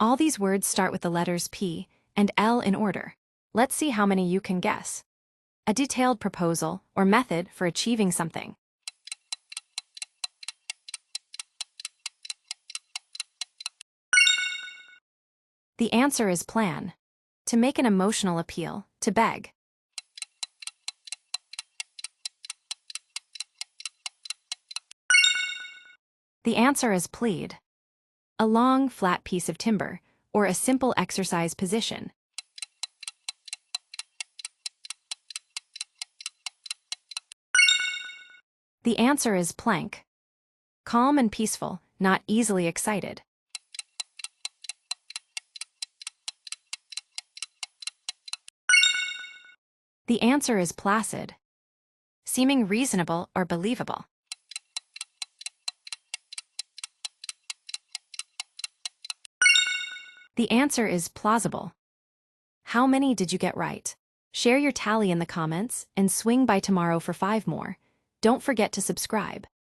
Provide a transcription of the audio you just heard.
All these words start with the letters P and L in order. Let's see how many you can guess. A detailed proposal or method for achieving something. The answer is plan. To make an emotional appeal, to beg. The answer is plead. A long, flat piece of timber, or a simple exercise position. The answer is plank. Calm and peaceful, not easily excited. The answer is placid. Seeming reasonable or believable. The answer is plausible. How many did you get right? Share your tally in the comments and swing by tomorrow for 5 more. Don't forget to subscribe.